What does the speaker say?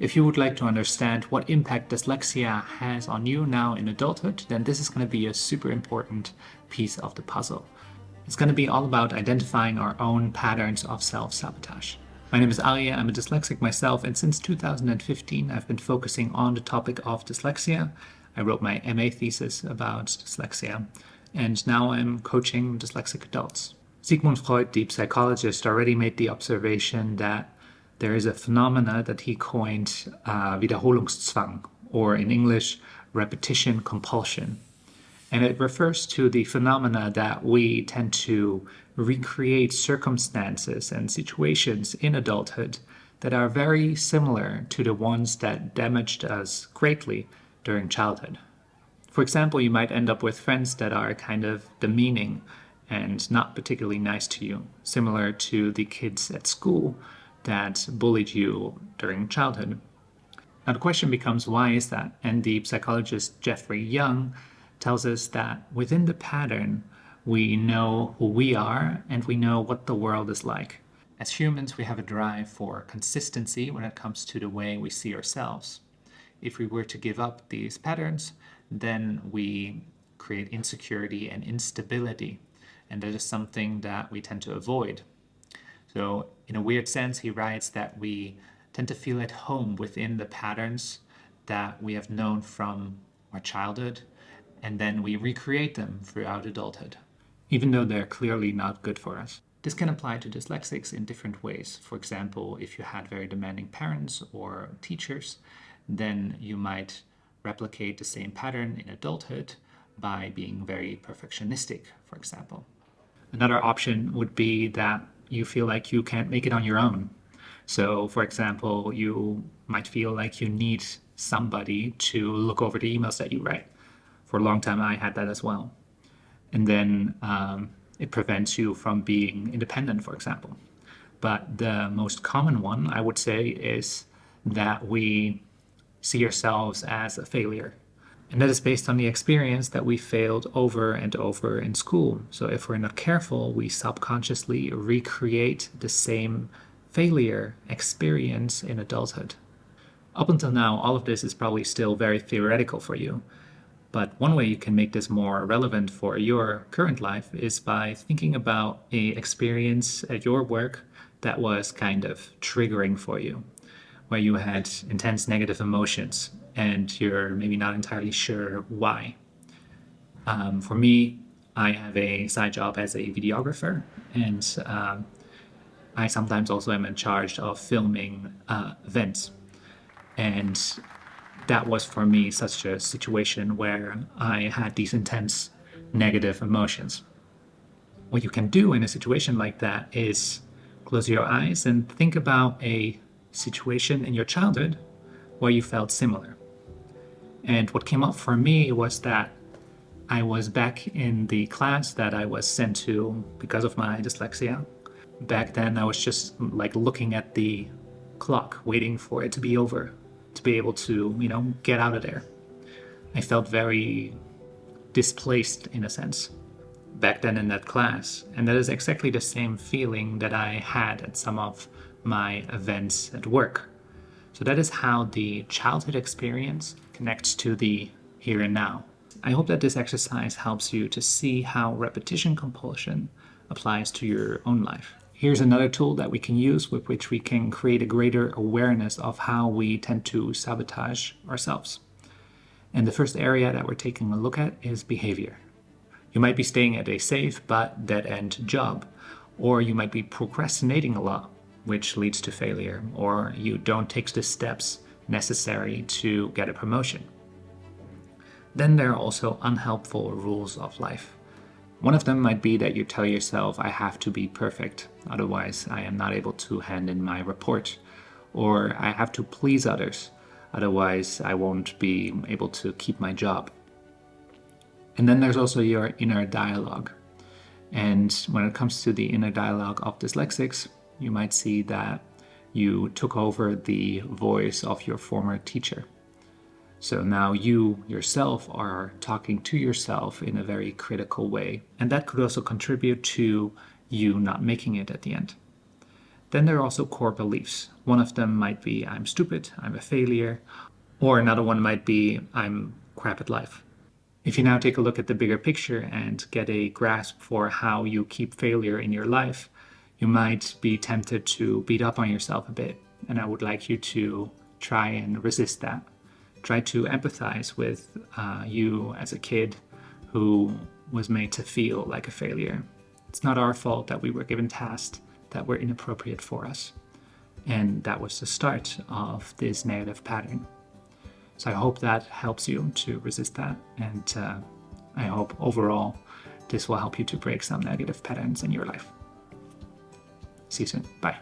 If you would like to understand what impact dyslexia has on you now in adulthood, then this is going to be a super important piece of the puzzle. It's going to be all about identifying our own patterns of self-sabotage. My name is Arije, I'm a dyslexic myself, and since 2015 I've been focusing on the topic of dyslexia. I wrote my MA thesis about dyslexia, and now I'm coaching dyslexic adults. Sigmund Freud, the psychologist, already made the observation that there is a phenomena that he coined Wiederholungszwang, or in English, repetition compulsion. And it refers to the phenomena that we tend to recreate circumstances and situations in adulthood that are very similar to the ones that damaged us greatly during childhood. For example, you might end up with friends that are kind of demeaning and not particularly nice to you, similar to the kids at school that bullied you during childhood. Now the question becomes, why is that? And the psychologist Jeffrey Young tells us that within the pattern, we know who we are and we know what the world is like. As humans, we have a drive for consistency when it comes to the way we see ourselves. If we were to give up these patterns, then we create insecurity and instability, and that is something that we tend to avoid. So in a weird sense, he writes that we tend to feel at home within the patterns that we have known from our childhood, and then we recreate them throughout adulthood, even though they're clearly not good for us. This can apply to dyslexics in different ways. For example, if you had very demanding parents or teachers, then you might replicate the same pattern in adulthood by being very perfectionistic, for example. Another option would be that you feel like you can't make it on your own. So, for example, you might feel like you need somebody to look over the emails that you write. For a long time, I had that as well. And then it prevents you from being independent, for example. But the most common one, I would say, is that we see ourselves as a failure. And that is based on the experience that we failed over and over in school. So if we're not careful, we subconsciously recreate the same failure experience in adulthood. Up until now, all of this is probably still very theoretical for you. But one way you can make this more relevant for your current life is by thinking about an experience at your work that was kind of triggering for you, where you had intense negative emotions and you're maybe not entirely sure why. For me, I have a side job as a videographer, and I sometimes also am in charge of filming events. And that was for me such a situation where I had these intense negative emotions. What you can do in a situation like that is close your eyes and think about a situation in your childhood where you felt similar. And what came up for me was that I was back in the class that I was sent to because of my dyslexia. Back then I was just like looking at the clock, waiting for it to be over, to be able to, get out of there. I felt very displaced in a sense back then in that class. And that is exactly the same feeling that I had at some of my events at work. So that is how the childhood experience connects to the here and now. I hope that this exercise helps you to see how repetition compulsion applies to your own life. Here's another tool that we can use with which we can create a greater awareness of how we tend to sabotage ourselves. And the first area that we're taking a look at is behavior. You might be staying at a safe but dead-end job, or you might be procrastinating a lot, which leads to failure, or you don't take the steps necessary to get a promotion. Then there are also unhelpful rules of life. One of them might be that you tell yourself, I have to be perfect, otherwise I am not able to hand in my report. Or I have to please others, otherwise I won't be able to keep my job. And then there's also your inner dialogue. And when it comes to the inner dialogue of dyslexics, you might see that you took over the voice of your former teacher. So now you yourself are talking to yourself in a very critical way. And that could also contribute to you not making it at the end. Then there are also core beliefs. One of them might be, I'm stupid, I'm a failure, or another one might be, I'm crap at life. If you now take a look at the bigger picture and get a grasp for how you keep failure in your life, you might be tempted to beat up on yourself a bit. And I would like you to try and resist that. Try to empathize with you as a kid who was made to feel like a failure. It's not our fault that we were given tasks that were inappropriate for us. And that was the start of this negative pattern. So I hope that helps you to resist that. And I hope overall this will help you to break some negative patterns in your life. See you soon. Bye.